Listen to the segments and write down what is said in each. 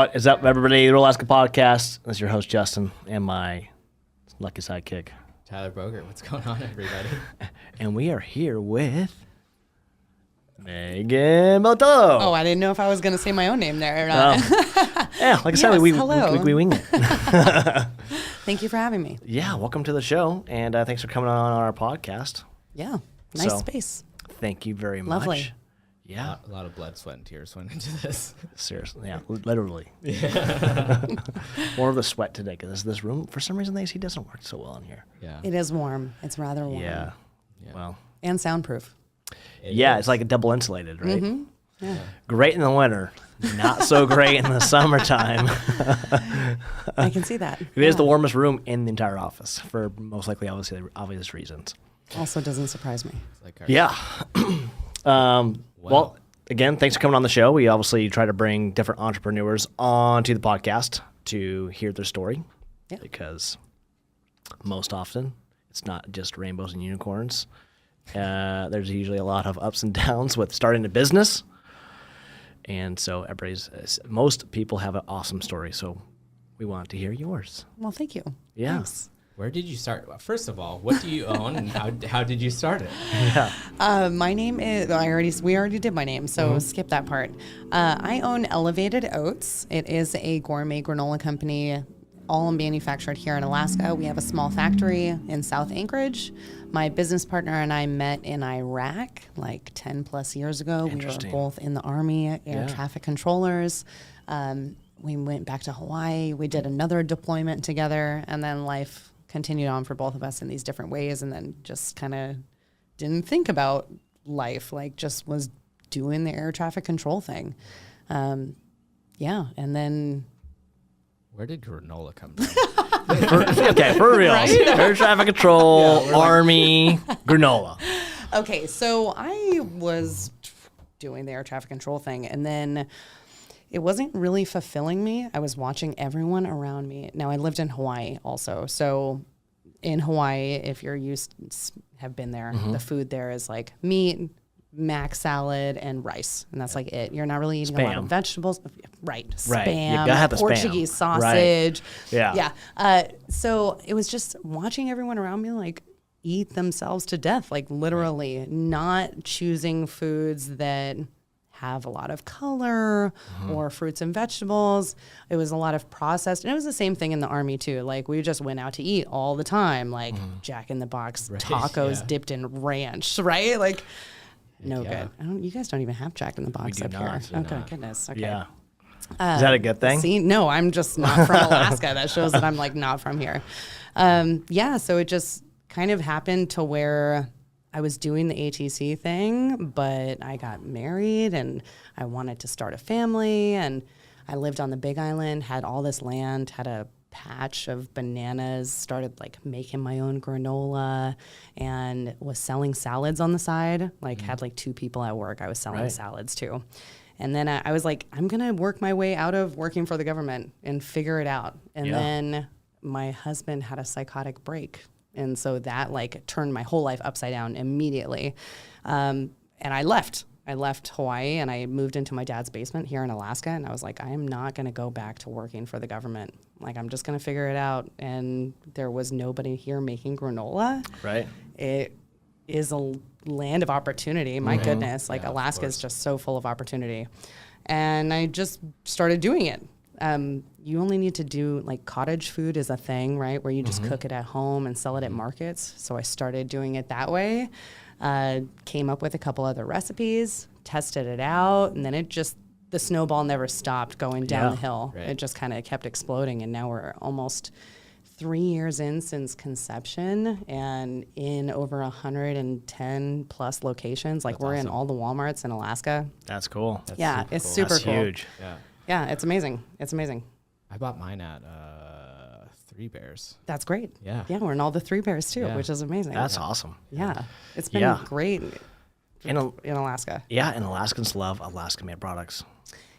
What is up, everybody? The Alaska Podcast. This is your host, Justin, and my lucky sidekick, Tyler Bogert. What's going on, everybody? And we are here with Megan Militello. Oh, I didn't know if I was going to say my own name there or not. Yeah, like I said, we wing it. Thank you for having me. Yeah, welcome to the show, and thanks for coming on our podcast. Yeah, nice space. Thank you very much. Lovely. Yeah. A lot of blood, sweat, and tears went into this. Seriously, yeah, literally. Yeah. More of the sweat today, because this room, for some reason, the AC doesn't work so well in here. Yeah. It is warm. It's rather warm. Yeah. Well. And soundproof. It's like a double insulated, right? Mm-hmm. Yeah. Great in the winter, not so great in the summertime. I can see that. It is the warmest room in the entire office for most likely obvious reasons. Also doesn't surprise me. Like Yeah. Well, again, thanks for coming on the show. We obviously try to bring different entrepreneurs onto the podcast to hear their story. Yeah. Because most often it's not just rainbows and unicorns. There's usually a lot of ups and downs with starting a business. And so most people have an awesome story. So we want to hear yours. Well, thank you. Yeah. Thanks. Where did you start? Well, first of all, what do you own, and how did you start it? Yeah. My name is. We already did my name, so skip that part. I own Elevated Oats. It is a gourmet granola company, all manufactured here in Alaska. We have a small factory in South Anchorage. My business partner and I met in Iraq like 10 plus years ago. We were both in the Army, air traffic controllers. We went back to Hawaii. We did another deployment together, and then life continued on for both of us in these different ways, and then just kind of didn't think about life, like just was doing the air traffic control thing. And then... Where did granola come from? For real. Right? Air traffic control, Army, granola. Okay, so I was doing the air traffic control thing, and then it wasn't really fulfilling me. I was watching everyone around me. Now, I lived in Hawaii also. So in Hawaii, if you're have been there, the food there is like meat, mac salad, and rice. And that's like it. You're not really eating a lot of vegetables. Right. Spam, You gotta have the Portuguese spam. sausage. Right. Yeah. So it was just watching everyone around me like eat themselves to death, like literally not choosing foods that have a lot of color or fruits and vegetables. It was a lot of processed, and it was the same thing in the Army too. Like we just went out to eat all the time, like Jack in the Box tacos dipped in ranch, right? Like no good. You guys don't even have Jack in the Box up here. Okay, goodness. Okay. Yeah. Is that a good thing? See, no, I'm just not from Alaska. That shows that I'm like not from here. So it just kind of happened to where I was doing the ATC thing, but I got married and I wanted to start a family, and I lived on the Big Island, had all this land, had a patch of bananas, started like making my own granola, and was selling salads on the side. Like had like 2 people at work. I was selling salads too. And then I was like, I'm going to work my way out of working for the government and figure it out. And then my husband had a psychotic break. And so that like turned my whole life upside down immediately. And I left Hawaii and I moved into my dad's basement here in Alaska. And I was like, I am not going to go back to working for the government. Like, I'm just going to figure it out. And there was nobody here making granola. Right. It is a land of opportunity. My goodness. Like Alaska is just so full of opportunity. And I just started doing it. You only need to do, like, cottage food is a thing, right, where you just cook it at home and sell it at markets. So I started doing it that way, came up with a couple other recipes, tested it out, and then the snowball never stopped going down the hill. Right. It just kind of kept exploding, and now we're almost 3 years in since conception and in over 110 plus locations. Like, we're in all the Walmarts in Alaska. That's cool. It's super cool. Huge. Yeah, it's amazing. It's amazing. I bought mine at Three Bears. That's great. Yeah. Yeah, we're in all the Three Bears too, which is amazing. That's awesome. Yeah. It's been great in Alaska. Yeah, and Alaskans love Alaska-made products.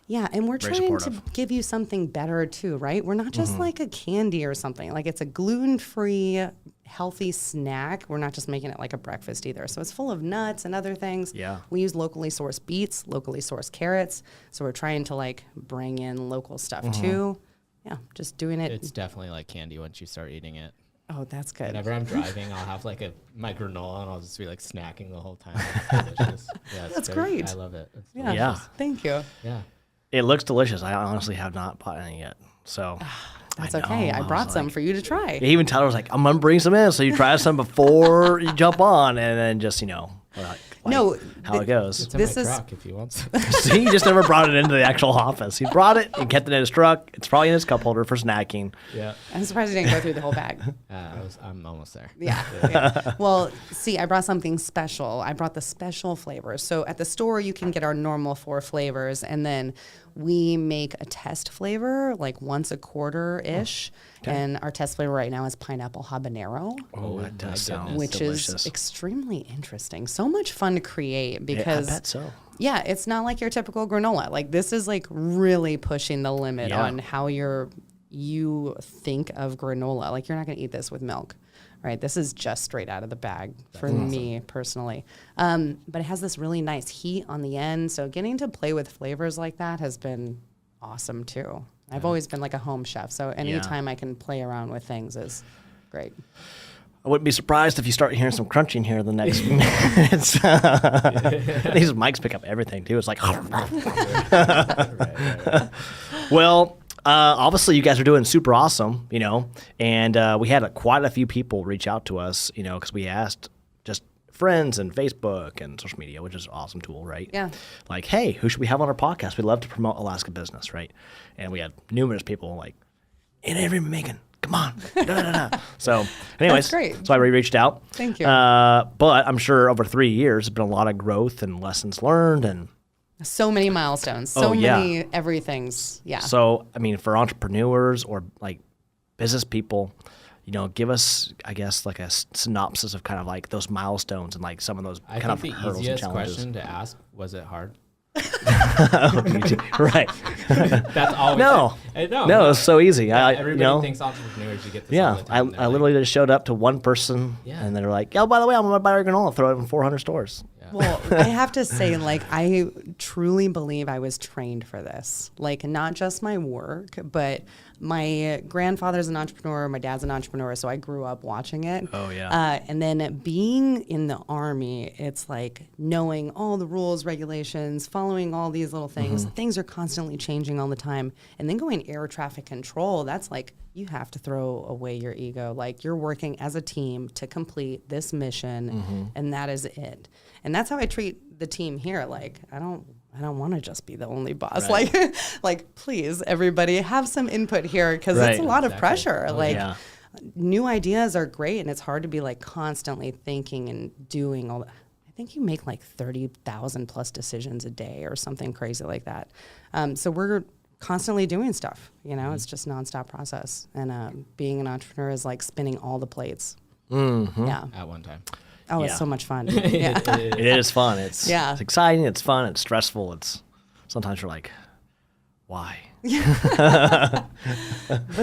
Yeah, and we're trying to give you something better too, right? We're not just like a candy or something. Like, it's a gluten-free healthy snack. We're not just making it like a breakfast either. So it's full of nuts and other things. Yeah. We use locally sourced beets, locally sourced carrots. So we're trying to like bring in local stuff too. Yeah, just doing it. It's definitely like candy once you start eating it. Oh, that's good. Whenever I'm driving, I'll have like my granola and I'll just be like snacking the whole time. It's delicious. Yeah, That's great. I love it. It's Yeah. delicious. Thank you. Yeah. It looks delicious. I honestly have not bought any yet. So That's I know, okay. I was brought some like- for you to try. Even Tyler was like, I'm going to bring some in. So you try some before you jump on and then just, like No, how it goes. It's in This my is- truck if you want some. See, he just never brought it into the actual office. He brought it and kept it in his truck. It's probably in his cup holder for snacking. Yeah. I'm surprised you didn't go through the whole bag. I'm almost there. Yeah. Well, see, I brought something special. I brought the special flavors. So at the store, you can get our normal 4 flavors, and then we make a test flavor like once a quarter-ish. And our test flavor right now is pineapple habanero, Oh, that does sound goodness. which delicious. is extremely interesting. So much fun to create Yeah, because I bet so. yeah, it's not like your typical granola. Like this is like really pushing the limit Yeah. on how you think of granola. Like you're not going to eat this with milk, right? This is just straight out of the bag for me personally. But it has this really nice heat on the end. So getting to play with flavors like that has been awesome too. I've always been like a home chef. So anytime I can play around with things is great. I wouldn't be surprised if you start hearing some crunching here in the next few minutes. These mics pick up everything too. It's like, well, obviously you guys are doing super awesome, and we had quite a few people reach out to us, because we asked just friends and Facebook and social media, which is an awesome tool, right? Yeah. Like, hey, who should we have on our podcast? We'd love to promote Alaska business, right? And we had numerous people like, interview me, Megan. Come on. Da, da, da, da. So, anyways, That's great. so I reached out. Thank you. But I'm sure over 3 years, there's been a lot of growth and lessons learned. And So many milestones, so Oh, yeah. many everything's, yeah. so, I mean, for entrepreneurs or like business people, give us, I guess, like a synopsis of kind of like those milestones and like some of those I kind think of the hurdles and easiest challenges. question to ask, was it hard? Right. That's always No. No, it's so easy. everybody thinks entrepreneurs, you get this all Yeah, the time. They're I like, literally just showed up to one person, Yeah. and they're like, "Oh, by the way, I'm gonna buy your granola, throw it in 400 stores." Well, I have to say, like, I truly believe I was trained for this. Like, not just my work, but my grandfather's an entrepreneur, my dad's an entrepreneur, so I grew up watching it. Oh, yeah. And then being in the Army, it's like knowing all the rules, regulations, following all these little things. Things are constantly changing all the time. And then going air traffic control, that's like, you have to throw away your ego. Like, you're working as a team to complete this mission, and that is it. And that's how I treat the team here. Like, I don't want to just be the only boss. Right. Like, please, everybody, have some input here because Right. it's a lot of Exactly. pressure. Oh, like, yeah. new ideas are great, and it's hard to be like constantly thinking and doing all that. I think you make like 30,000 plus decisions a day or something crazy like that. So we're constantly doing stuff. It's just nonstop process. And being an entrepreneur is like spinning all the plates. Yeah. at one time. Oh, Yeah. it's so much fun. Yeah. It is fun. It's Yeah. exciting. It's fun. It's stressful. It's sometimes you're like, why? But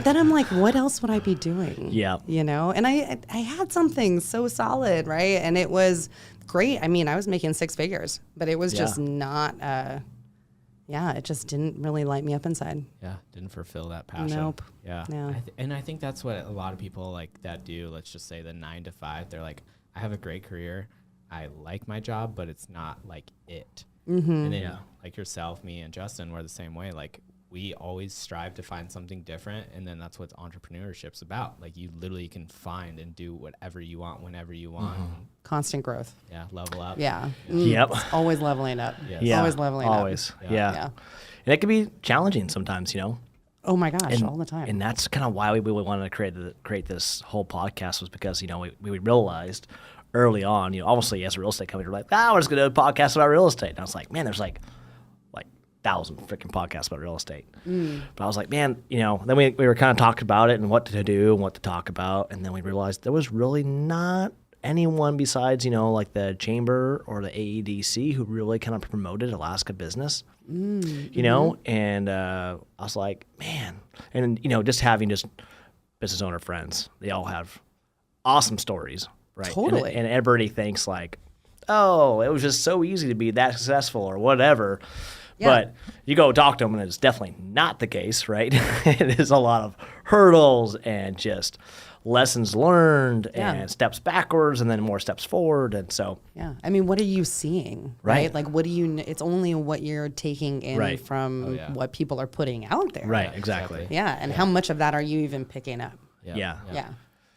then I'm like, what else would I be doing? Yeah. And I had something so solid, right? And it was great. I mean, I was making 6 figures, but it was just Yeah. not, it just didn't really light me up inside. Yeah, didn't fulfill that passion. Nope. Yeah. No. And I think that's what a lot of people like that do. Let's just say the 9 to 5. They're like, I have a great career. I like my job, but it's not like it. And then like yourself, me, and Justin, we're the same way. Like, we always strive to find something different, and then that's what entrepreneurship's about. Like, you literally can find and do whatever you want whenever you want. Constant growth. Yeah, level up. Yeah. Yep. It's always leveling up. Yes. Yeah. Always leveling up. Always. Yeah. Yeah. Yeah. And it can be challenging sometimes, Oh my gosh, And, all the time. and that's kind of why we wanted to create this whole podcast, was because we realized early on, obviously as a real estate company, we're like, we're just gonna do a podcast about real estate. And I was like, man, there's like 1,000 freaking podcasts about real estate. But I was like, man, then we were kind of talking about it and what to do and what to talk about, and then we realized there was really not anyone besides like the chamber or the AEDC who really kind of promoted Alaska business. And I was like, man, and just having just business owner friends, they all have awesome stories, right? Totally. And everybody thinks like, oh, it was just so easy to be that successful or whatever. Yeah. But you go talk to them, and it's definitely not the case, right? It is a lot of hurdles and just lessons learned and steps backwards and then more steps forward. And so, Yeah. I mean, what are you seeing? Right. Like, what do you, it's only what you're taking in Right. from what people are putting out there. right, exactly. Yeah. And how much of that are you even picking up? Yeah. Yeah.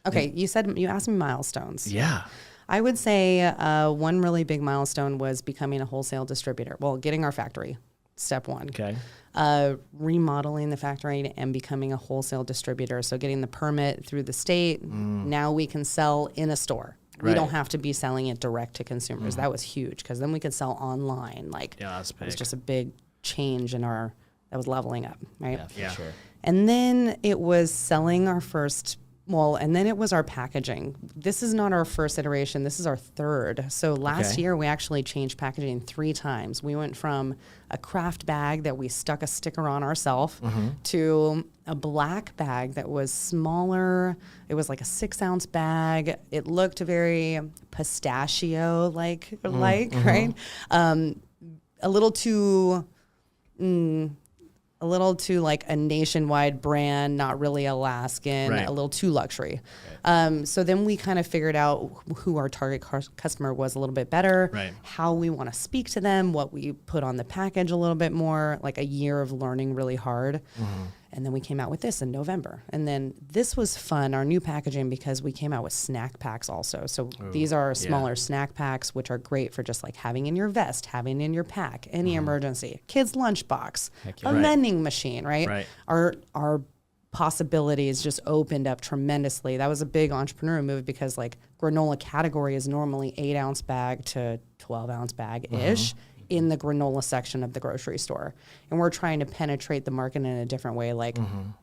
Okay. You asked me milestones. Yeah. I would say one really big milestone was becoming a wholesale distributor. Well, getting our factory, step one. Okay. Remodeling the factory and becoming a wholesale distributor. So getting the permit through the state. Now we can sell in a store. We Right. don't have to be selling it direct to consumers. That was huge because then we could sell online. Like, Yeah, that's it was big. just a big change in that was leveling up, right? Yeah, for Yeah. sure. And then it was selling our first, and then it was our packaging. This is not our first iteration. This is our third. So last Okay. year, we actually changed packaging 3 times. We went from a craft bag that we stuck a sticker on ourselves to a black bag that was smaller. It was like a 6-ounce bag. It looked very pistachio-like, right? A little too like a nationwide brand, not really Alaskan, Right. a little too luxury. So then we kind of figured out who our target customer was a little bit better, Right. how we want to speak to them, what we put on the package a little bit more, like a year of learning really hard. And then we came out with this in November. And then this was fun, our new packaging, because we came out with snack packs also. So these are smaller snack packs, which are great for just like having in your vest, having in your pack, any emergency, kids' lunchbox, yeah. a Right. vending machine, right? Right. Our possibilities just opened up tremendously. That was a big entrepreneurial move because like granola category is normally 8-ounce bag to 12-ounce bag-ish. In the granola section of the grocery store. And we're trying to penetrate the market in a different way, like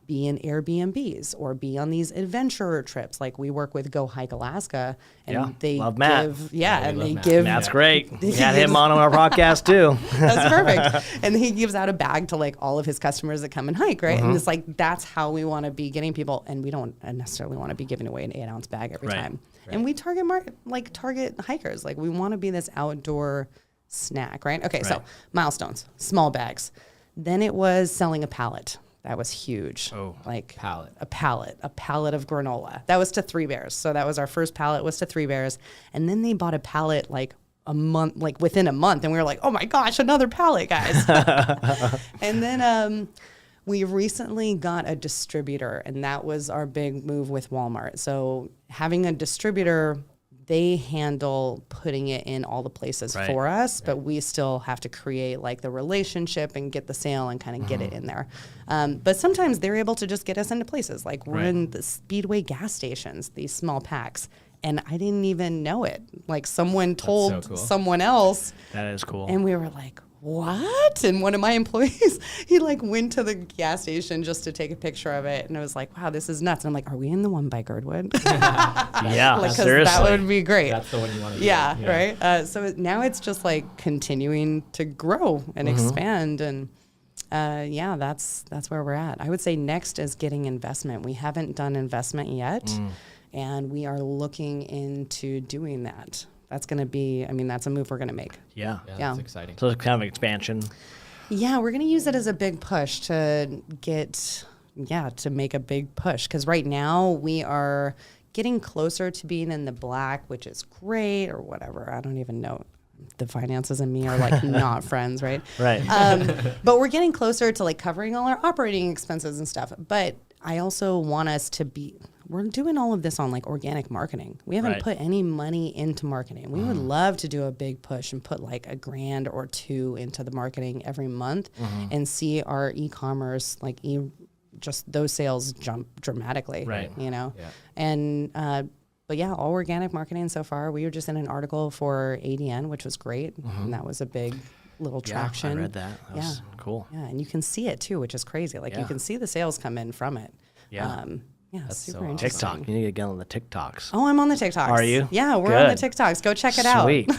be in Airbnbs or be on these adventurer trips. Like we work with Go Hike Alaska and Yeah, they love Matt. give, love they Matt. give, That's great. We had him on our podcast too. that's perfect. And he gives out a bag to like all of his customers that come and hike, right? And it's like, that's how we want to be getting people. And we don't necessarily want to be giving away an 8-ounce bag every Right. time. And we target target hikers. Like we want to be this outdoor snack, right? Okay, so Right. milestones, small bags. Then it was selling a pallet. That was huge. Oh, like pallet. a pallet of granola. That was to Three Bears. So that was our first pallet was to Three Bears. And then they bought a pallet like a month, like within a month. And we were like, oh my gosh, another pallet, guys. And then we recently got a distributor, and that was our big move with Walmart. So having a distributor, they handle putting it in all the places Right. for us, but we still have to create like the relationship and get the sale and kind of get it in there. But sometimes they're able to just get us into places. Like we're Right. in the Speedway gas stations, these small packs. And I didn't even know it. Like someone told so cool. someone else, That is cool. and we were like, what? And one of my employees, he like went to the gas station just to take a picture of it. And I was like, wow, this is nuts. And I'm like, are we in the one by Girdwood? yeah, Like, 'cause seriously. that would be great. That's the one you want to do. Yeah, right. So now it's just like continuing to grow and expand, and that's where we're at. I would say next is getting investment. We haven't done investment yet, and we are looking into doing that. That's going to be, that's a move we're going to make. Yeah. Yeah, Yeah. that's exciting. So it's kind of expansion. Yeah, we're going to use it as a big push to to make a big push. Because right now we are getting closer to being in the black, which is great, or whatever. I don't even know. The finances and me are like not friends, right? Right. But we're getting closer to like covering all our operating expenses and stuff. But I also want us to we're doing all of this on like organic marketing. We haven't Right. put any money into marketing. We would love to do a big push and put like $1,000 or $2,000 into the marketing every month and see our e-commerce, just those sales jump dramatically, Right. Yeah. Yeah. But yeah, all organic marketing so far. We were just in an article for ADN, which was great. And that was a big little traction. I read that. That was cool. Yeah, and you can see it too, which is crazy. Like Yeah. you can see the sales come in from it. Yeah. That's super so awesome. interesting. TikTok. You need to get on the TikToks. Oh, I'm on the TikToks. Are you? Yeah, we're on the Good. TikToks. Go check it out. Sweet.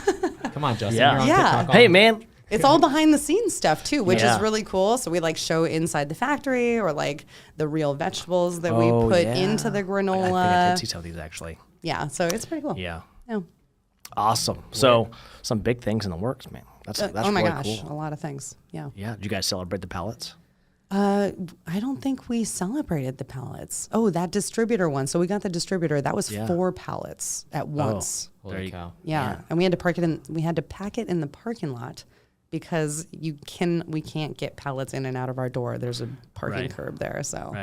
Come on, Justin. Yeah. You're on Yeah. TikTok Hey, all- man. It's all behind the scenes stuff too, which Yeah. is really cool. So we like show inside the factory or like the real vegetables that we Oh, put yeah. into the I granola. think I did see some of these actually. Yeah, so it's pretty cool. Yeah. Yeah. Awesome. So some big things in the works, man. That's Oh my really gosh, cool. a lot of things. Yeah. Yeah. Did you guys celebrate the pallets? I don't think we celebrated the pallets. Oh, that distributor one. So we got the distributor. That was 4 pallets at once. Holy cow. Yeah. And we had to pack it in the parking lot because we can't get pallets in and out of our door. There's a parking curb there. So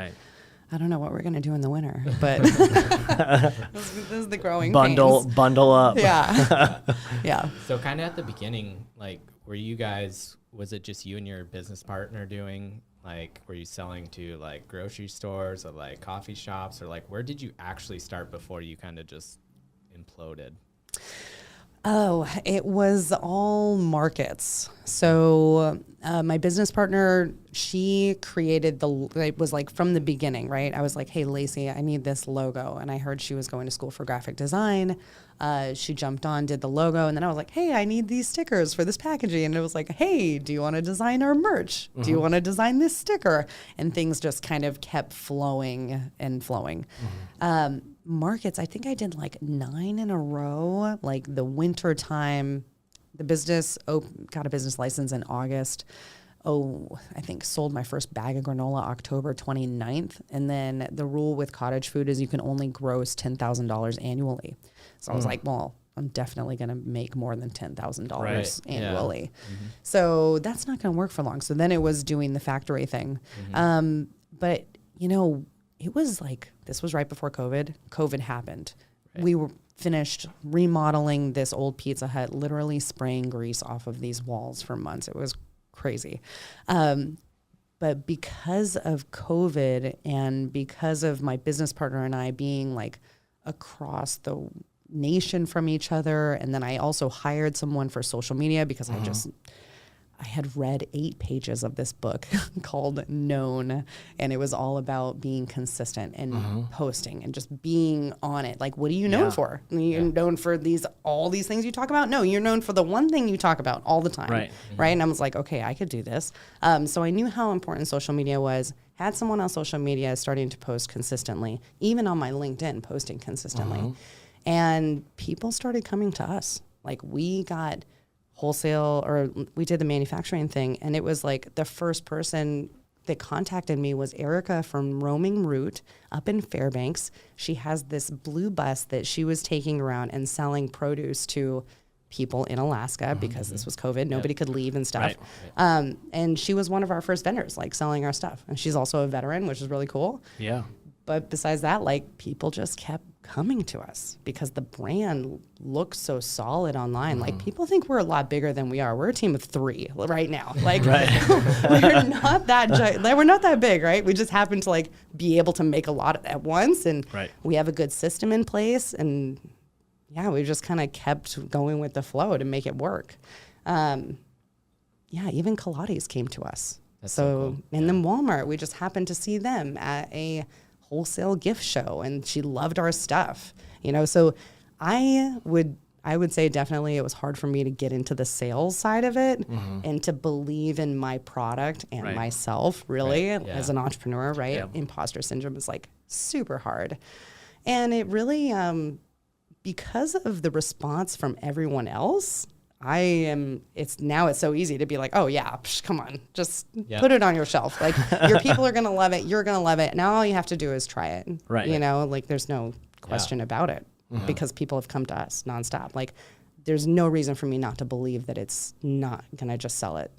I don't know what we're going to do in the winter, but this is the growing pains. Bundle up. Yeah. Yeah. So kind of at the beginning, like, was it just you and your business partner doing, like, were you selling to like grocery stores or like coffee shops, or like where did you actually start before you kind of just imploded? Oh, it was all markets. So my business partner, she created it was like from the beginning, right? I was like, hey, Lacey, I need this logo. And I heard she was going to school for graphic design. She jumped on, did the logo. And then I was like, hey, I need these stickers for this packaging. And it was like, hey, do you want to design our merch? Do you want to design this sticker? And things just kind of kept flowing and flowing. Markets, I think I did like 9 in a row, like the winter time. The business got a business license in August. I think sold my first bag of granola October 29th. And then the rule with cottage food is you can only gross $10,000 annually. So I was like, well, I'm definitely going to make more than $10,000 annually. Yeah. So that's not going to work for long. So then it was doing the factory thing. But, it was like, this was right before COVID. COVID happened. Right. We were finished remodeling this old Pizza Hut, literally spraying grease off of these walls for months. It was crazy. But because of COVID and because of my business partner and I being like across the nation from each other, and then I also hired someone for social media because I had read 8 pages of this book called Known, and it was all about being consistent and posting and just being on it. Like, what are you known for? You're known for all these things you talk about? No, you're known for the one thing you talk about all the time. Right? And I was like, okay, I could do this. So I knew how important social media was, had someone on social media starting to post consistently, even on my LinkedIn, posting consistently. And people started coming to us. Like, we got wholesale, or we did the manufacturing thing, and it was like the first person that contacted me was Erica from Roaming Root up in Fairbanks. She has this blue bus that she was taking around and selling produce to people in Alaska because this was COVID. Nobody could leave and stuff. And she was one of our first vendors, like selling our stuff. And she's also a veteran, which is really cool. Yeah. But besides that, like, people just kept coming to us because the brand looks so solid online. Like, people think we're a lot bigger than we are. We're a team of 3 right now. Like, we're not that big, right? We just happen to like be able to make a lot at once, and we have a good system in place. And yeah, we just kind of kept going with the flow to make it work. Even Pilates came to us. That's so cool. And then Walmart, we just happened to see them at a wholesale gift show, and she loved our stuff, so I would say definitely it was hard for me to get into the sales side of it and to believe in my product and myself really as an entrepreneur, Imposter syndrome is like super hard. And it really, because of the response from everyone else, it's so easy to be like, oh yeah, come on, just put it on your shelf. Like, your people are going to love it. You're going to love it. Now all you have to do is try it. Right. Like, there's no question about it because people have come to us nonstop. Like, there's no reason for me not to believe that it's not going to just sell it.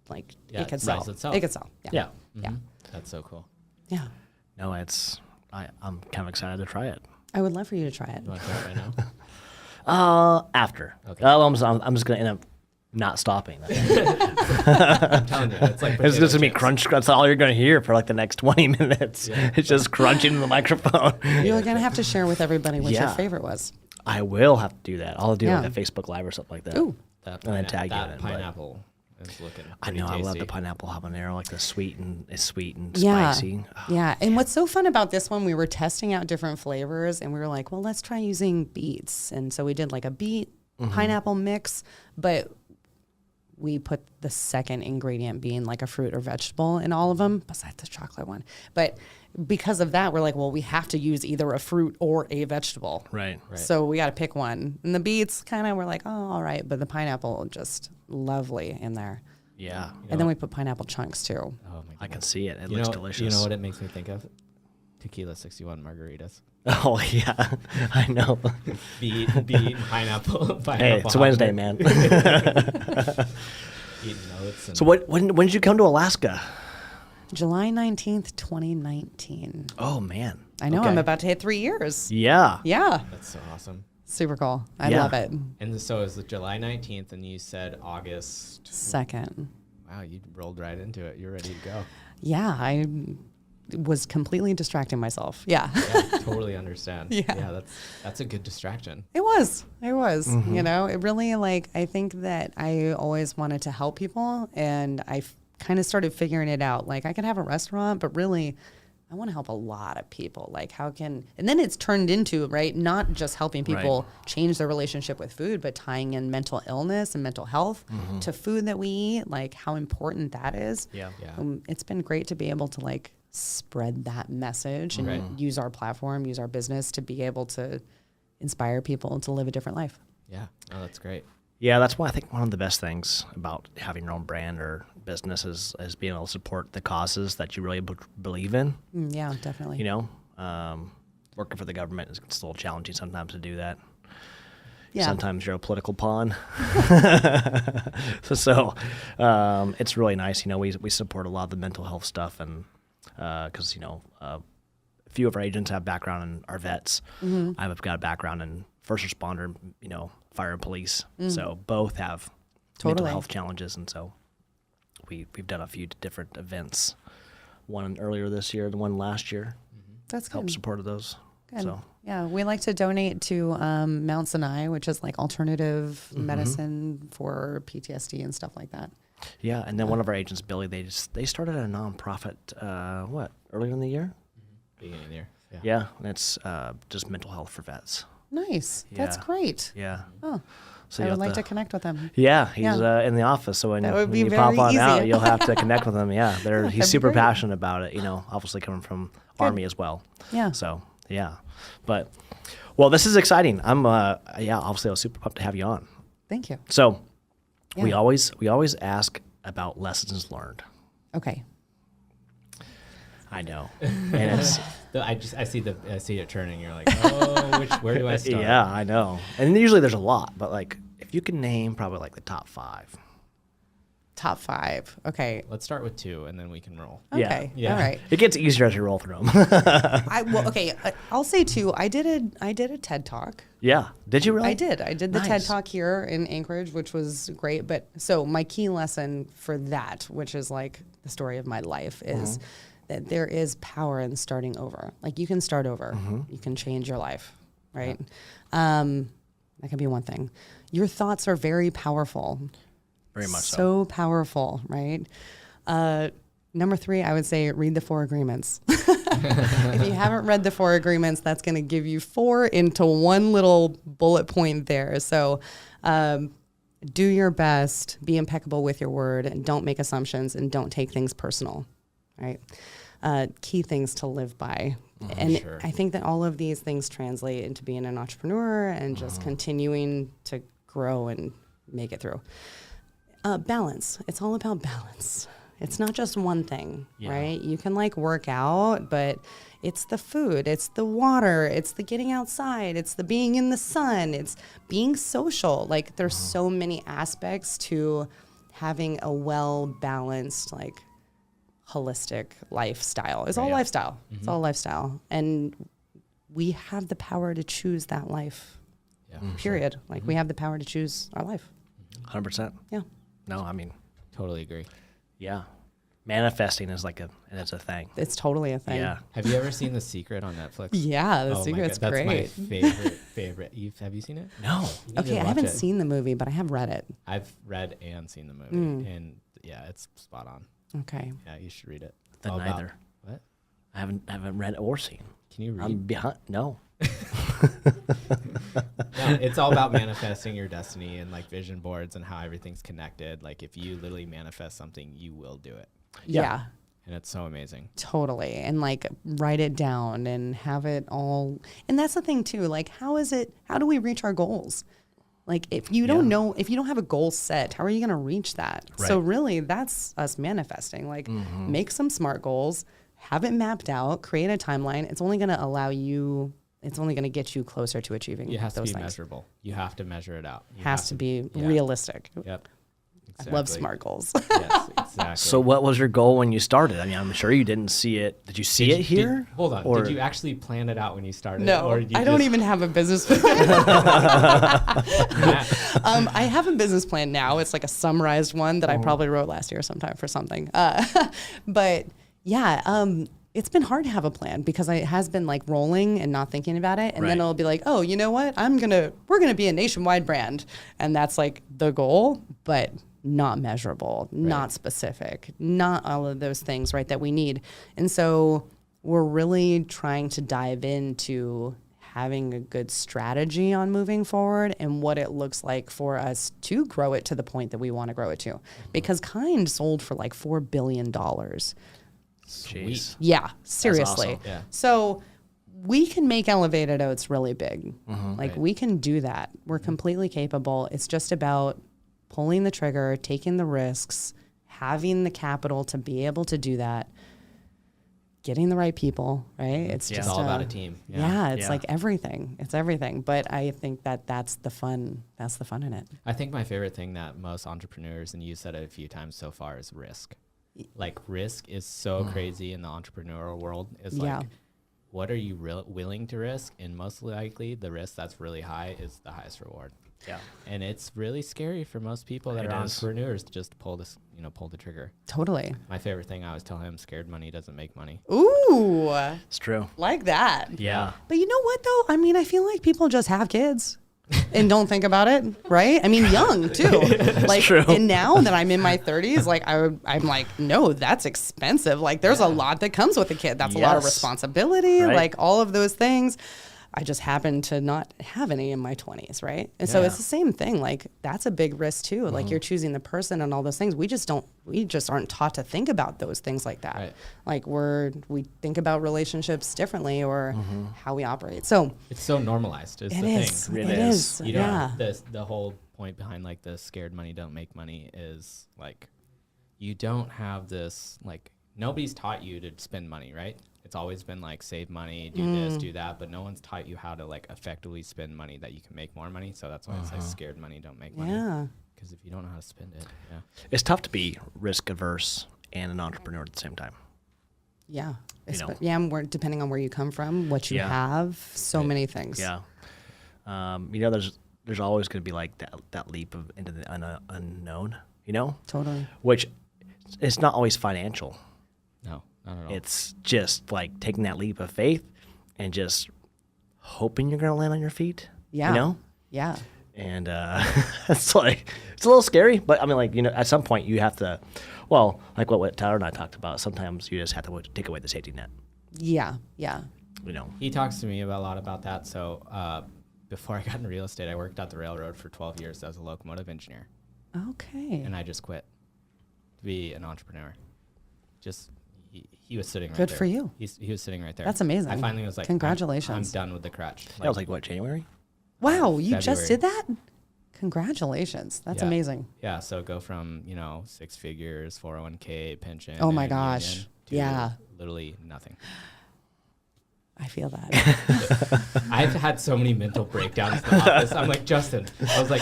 Like, it could sell. It could sell. Yeah. Yeah. That's so cool. Yeah. No, I'm kind of excited to try it. I would love for you to try it. You want to try it right now? After. Okay. I'm just gonna end up not stopping. I'm telling you, it's like it's just gonna be crunch. That's all you're gonna hear for like the next 20 minutes. Yeah. It's just crunching in the microphone. You're gonna have to share with everybody what your favorite was. I will have to do that. I'll do like a Facebook Live or something like that. Ooh. And then tag you in it. Pineapple is looking. I know. Tasty. I love the pineapple habanero, like the sweet and spicy. Yeah. And what's so fun about this one, we were testing out different flavors, and we were like, well, let's try using beets. And so we did like a beet pineapple mix, but we put the second ingredient being like a fruit or vegetable in all of them, besides the chocolate one. But because of that, we're like, well, we have to use either a fruit or a vegetable. Right. So we got to pick one. And the beets kind of, we're like, oh, all right. But the pineapple, just lovely in there. Yeah. And then we put pineapple chunks too. Oh my goodness. I can see it. It looks delicious. You know what it makes me think of? Tequila 61 margaritas. Oh, yeah. I know. Beet, pineapple. Hey, it's Wednesday, man. Eating oats. So when did you come to Alaska? July 19th, 2019. Oh, man. I know. Okay. I'm about to hit 3 years. Yeah. Yeah. That's so awesome. Super cool. I Yeah. love it. And so it was July 19th, and you said August. 2nd. Wow, you rolled right into it. You're ready to go. Yeah. I was completely distracting myself. Yeah. Yeah, totally understand. Yeah. That's a good distraction. It was. You know, it really, like, I think that I always wanted to help people, and I kind of started figuring it out. Like, I could have a restaurant, but really, I want to help a lot of people. Like, and then it's turned into, right, not just helping people change their relationship with food, but tying in mental illness and mental health to food that we eat, like how important that is. Yeah. It's been great to be able to, like, spread that message and use our platform, use our business to be able to inspire people to live a different life. Yeah. Oh, that's great. Yeah, that's why I think one of the best things about having your own brand or business is being able to support the causes that you really believe in. Yeah, definitely. You know, working for the government is still challenging sometimes to do that. Yeah. Sometimes you're a political pawn. so it's really nice. You know, we support a lot of the mental health stuff, and because you know, a few of our agents have background and are vets. I've got a background in first responder, you know, fire and police. So both have mental health challenges, and so we've done a few different events. One earlier this year, the one last year. That's good. Helped support those. Good. So Yeah, we like to donate to Mount Sinai, which is like alternative medicine for PTSD and stuff like that. yeah, and then one of our agents, Billy, they started a nonprofit. Earlier in the year? Beginning of the year. Yeah, and it's just mental health for vets. Nice. That's Yeah. great. Yeah. Oh, So I you'll would have like to connect with them. Yeah, he's Yeah. In the office, so when, That would when be you pop very on easy. out, you'll have to connect with him. Yeah, he's that'd super be great. passionate about it. You know, obviously coming from Army as well. Yeah. So yeah, but well, this is exciting. I'm obviously I was super pumped to have you on. Thank you. So we Yeah. always ask about lessons learned. Okay. I know, and it's I see it turning. You're like, oh, where do I start? yeah, I know, and usually there's a lot, but like if you can name probably like the top 5. Top 5. Okay. Let's start with 2, and then we can roll. Okay. Yeah. All right. It gets easier as you roll through them. I'll say 2. I did a TED Talk. Yeah, did you really? I did the TED Nice. Talk here in Anchorage, which was great. But so my key lesson for that, which is like the story of my life, is that there is power in starting over. Like you can start over. You can change your life, right? That can be one thing. Your thoughts are very powerful. Very much so. So powerful, right? Number 3, I would say read the 4 agreements. If you haven't read the 4 agreements, that's going to give you 4 into one little bullet point there. So do your best, be impeccable with your word, and don't make assumptions, and don't take things personal, right? Key things to live by. And Sure. I think that all of these things translate into being an entrepreneur and just continuing to grow and make it through. Balance. It's all about balance. It's not just one thing, right? You can like work out, but it's the food, it's the water, it's the getting outside, it's the being in the sun, it's being social. Like there's so many aspects to having a well-balanced, like holistic lifestyle. It's all lifestyle. It's all lifestyle. And we have the power to choose that life. Yeah. Period. Like we have the power to choose our life. 100%. Yeah. No, I mean, Totally agree. yeah. Manifesting is it's a thing. It's totally a thing. Yeah. Have you ever seen The Secret on Netflix? Yeah, The Oh my Secret's God, great. That's my favorite. Have you seen it? No. You need to Okay, I watch haven't it. seen the movie, but I have read it. I've read and seen the movie, and yeah, it's spot on. Okay. Yeah, you should read it. Then All about- neither. What? I haven't read or seen. Can you read? I'm behind. No. No, it's all about manifesting your destiny and like vision boards and how everything's connected. Like if you literally manifest something, you will do it. Yeah. And it's so amazing. Totally. And like write it down and have it all. And that's the thing too. Like, how do we reach our goals? Like if you don't know, if you don't have a goal set, how are you going to reach that? Right. So really that's us manifesting, like make some SMART goals, have it mapped out, create a timeline. It's only going to allow you, it's only going to get you closer to achieving It has to those be things. measurable. You have to measure it out. You Has have to be yeah. realistic. Yep. I love SMART goals. Yes, exactly. So what was your goal when you started? I mean, I'm sure you didn't see it. Did you see it here? Hold on. Or- Did you actually plan it out when you started? No, Or you I don't just- even have a business plan. I have a business plan now. It's like a summarized one that I probably wrote last year sometime for something. But yeah, it's been hard to have a plan because it has been like rolling and not thinking about it. And then Right. it'll be like, oh, you know what? We're going to be a nationwide brand. And that's like the goal, but not measurable, not specific, not all of those things, right, that we need. And so we're really trying to dive into having a good strategy on moving forward and what it looks like for us to grow it to the point that we want to grow it to. Because Kind sold for like $4 billion. Jeez. Yeah, seriously. awesome. Yeah. So we can make Elevated Oats really big. Like Right. we can do that. We're completely capable. It's just about pulling the trigger, taking the risks, having the capital to be able to do that, getting the right people, right? It's Yeah. just It's all about a team. Yeah, it's Yeah. like everything. It's everything. But I think that's the fun. That's the fun in it. I think my favorite thing that most entrepreneurs, and you said it a few times so far, is risk. Like risk is so crazy in the entrepreneurial world. It's Yeah. like, what are you willing to risk? And most likely the risk that's really high is the highest reward. Yeah. And it's really scary for most people that It are is. entrepreneurs to just pull the trigger. Totally. My favorite thing I always tell him, scared money doesn't make money. Ooh, It's true. like that. Yeah. But you know what though? I mean, I feel like people just have kids and don't think about it, right? I mean, young too. Like, true. and now that I'm in my 30s, like I'm like, no, that's expensive. Like, there's a lot that comes with a kid. That's a lot of Yes. responsibility. Right. Like all of those things. I just happen to not have any in my 20s, right? And so Yeah. it's the same thing. Like that's a big risk too. Like you're choosing the person and all those things. We just aren't taught to think about those things like that. Right. Like we think about relationships differently or how we operate. So It's so normalized is it the is. thing. It It is. is. You know, Yeah. the whole point behind like the scared money don't make money is like, you don't have this, like nobody's taught you to spend money, right? It's always been like save money, do this, do that, but no one's taught you how to like effectively spend money that you can make more money. So that's why it's like scared money don't make money. Yeah. Because if you don't know how to spend it, yeah. It's tough to be risk averse and an entrepreneur at the same time. Yeah. You know. Yeah. Depending on where you come from, what you Yeah. have, so many things. Yeah. You know, there's always going to be like that leap into the unknown, you know, Totally. which it's not always financial. No, not at all. It's just like taking that leap of faith and just hoping you're going to land on your feet. Yeah. You know? Yeah. And it's like, it's a little scary, but I mean, like, you know, at some point you have to, well, like what Tyler and I talked about, sometimes you just have to take away the safety net, Yeah. Yeah. you know? He talks to me a lot about that. So before I got into real estate, I worked at the railroad for 12 years as a locomotive engineer. Okay. And I just quit to be an entrepreneur. Just he was sitting right Good there. for you. He was sitting right there. That's amazing. I finally was like, Congratulations. I'm done with the crutch. That was like, what, January? Wow. You just February. did that? Congratulations. That's Yeah. amazing. Yeah, so go from, 6 figures, 401k, pension. Oh my and gosh. union to Yeah. literally nothing. I feel that. I've had so many mental breakdowns in the office. I'm like, Justin, I was like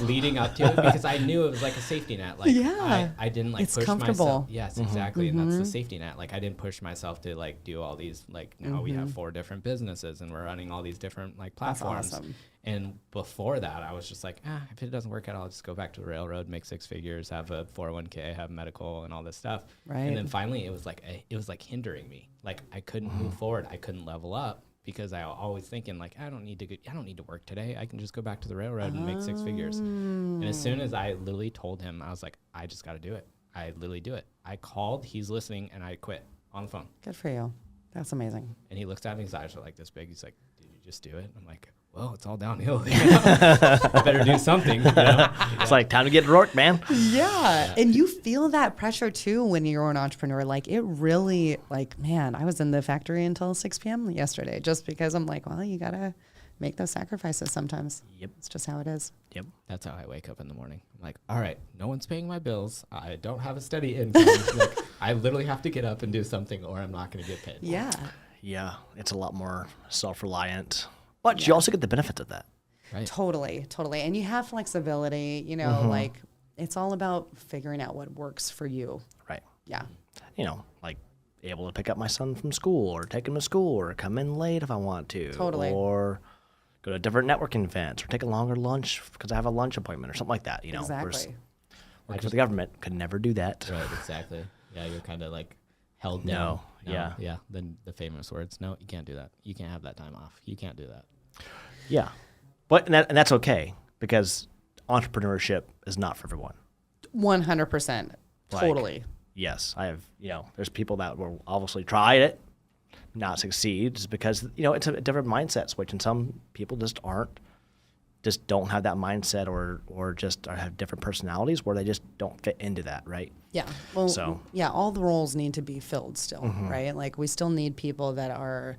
leading up to it because I knew it was like a safety net. Like Yeah. I didn't like It's push comfortable. myself. Yes, exactly. And that's the safety net. Like I didn't push myself to like do all these, like now we have 4 different businesses and we're running all these different like That's platforms. awesome. And before that, I was just like, if it doesn't work out, I'll just go back to the railroad, make 6 figures, have a 401k, have medical and all this stuff. Right. And then finally it was like hindering me. Like I couldn't move forward. I couldn't level up. Because I always thinking like I don't need to work today. I can just go back to the railroad and make 6 figures. And as soon as I literally told him, I was like, I just got to do it. I literally do it. I called, he's listening, and I quit on the phone. Good for you. That's amazing. And he looks at me, his eyes are like this big. He's like, did you just do it? I'm like, well, it's all downhill. I better do something. It's like time to get to work, man. Yeah. And you feel that pressure too when you're an entrepreneur. Like it really, like, man, I was in the factory until 6 p.m. yesterday just because I'm like, well, you got to make those sacrifices sometimes. Yep. It's just how it is. Yep. That's how I wake up in the morning. I'm like, all right, no one's paying my bills. I don't have a steady income. Like, I literally have to get up and do something or I'm not going to get paid. Yeah. Yeah. It's a lot more self-reliant, but you also get the benefits of that. Right. Totally. And you have flexibility, you know, like it's all about figuring out what works for you. Right. Yeah. You know, like able to pick up my son from school or take him to school or come in late if I want to. Totally. Or go to different networking events or take a longer lunch because I have a lunch appointment or something like that. You know, Exactly. working for the government could never do that. Right, exactly. Yeah, you're kind of like held No, down. yeah. Yeah. Then the famous words, no, you can't do that. You can't have that time off. You can't do that. Yeah. But and that's okay because entrepreneurship is not for everyone. 100%. Like, Totally. Yes, I have, there's people that will obviously try it, not succeed just because, it's a different mindset switch. And some people just don't have that mindset or just have different personalities where they just don't fit into that, right? Yeah. Well, So- yeah, all the roles need to be filled still, right? Like we still need people that are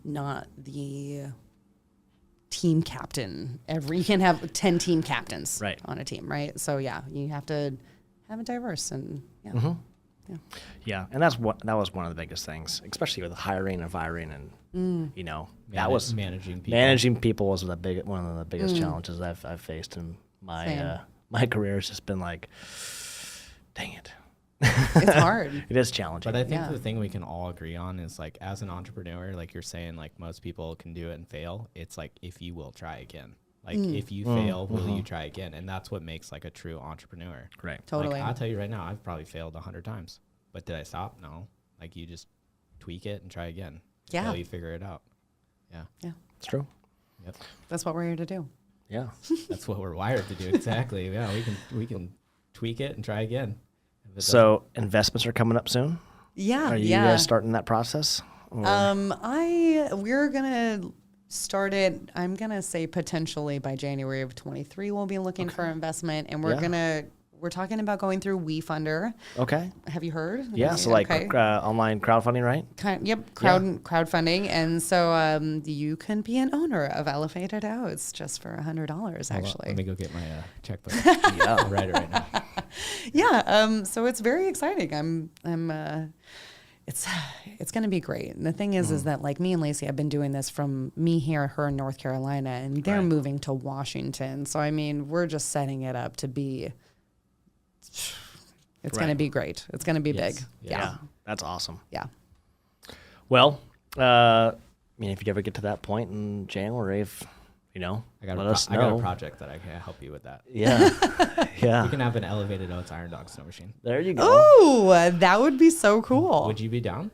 not the team captain. You can have 10 team captains Right. on a team, right? So yeah, you have to have it diverse and yeah. Yeah, and that was one of the biggest things, especially with hiring and firing, and that was managing people. Managing people was one of the biggest challenges I've faced in Same. my career. Has just been like, dang it, It's hard. it is challenging. But I think Yeah. the thing we can all agree on is like as an entrepreneur, like you're saying, like most people can do it and fail. It's like if you will try again. Like if you fail, will you try again? And that's what makes like a true entrepreneur. Right. Totally. Like, I'll tell you right now, I've probably failed 100 times. But did I stop? No. Like you just tweak it and try again. Yeah. Until you figure it out. Yeah. Yeah. It's true. Yep. That's what we're here to do. Yeah. That's what we're wired to do. Exactly. Yeah. We can tweak it and try again. If it So investments are coming up soon. Yeah. Are you yeah. guys starting that process? Or- We're gonna start it. I'm gonna say potentially by January of 23, we'll be looking for investment, and we're talking about going through WeFunder. okay. Have you heard? Yeah. So like Okay. online crowdfunding, right? Crowdfunding, and so you can be an owner of Elevated Oats just for $100. Hold on, Actually, let me go get my checkbook. Yeah. I'll write it right now. yeah. So it's very exciting. It's going to be great. And the thing is that like me and Lacey, I've been doing this from me here, her in North Carolina, and they're Right. moving to Washington. So I mean, we're just setting it up to be. It's going to Right. be great. It's going to be Yes. big. Yes. Yeah. That's awesome. Yeah. Well, if you ever get to that point in January, let us know. I got a project that I can help you with that. Yeah. Yeah. We can have an Elevated Oats Iron Dog snow machine. There you go. Oh, that would be so cool. Would you be down?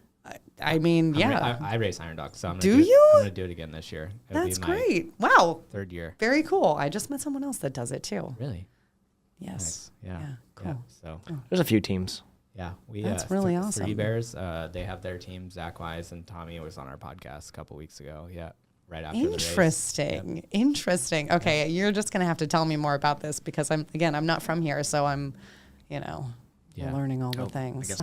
I mean, yeah. I race Iron Dogs, so I'm Do gonna you? I'm gonna do it again this year. It'll That's be my great. Wow. 3rd year. Very cool. I just met someone else that does it too. Really? Yes. Nice. Yeah. Yeah, cool. So There's a few teams. yeah, we That's really Three awesome. Bears. They have their team. Zach Wise and Tommy was on our podcast a couple weeks ago. Yeah, right after the race. Interesting. Interesting. Okay, you're just gonna have to tell me more about this because I'm not from here, so I'm, Yeah. learning all the I things. guess.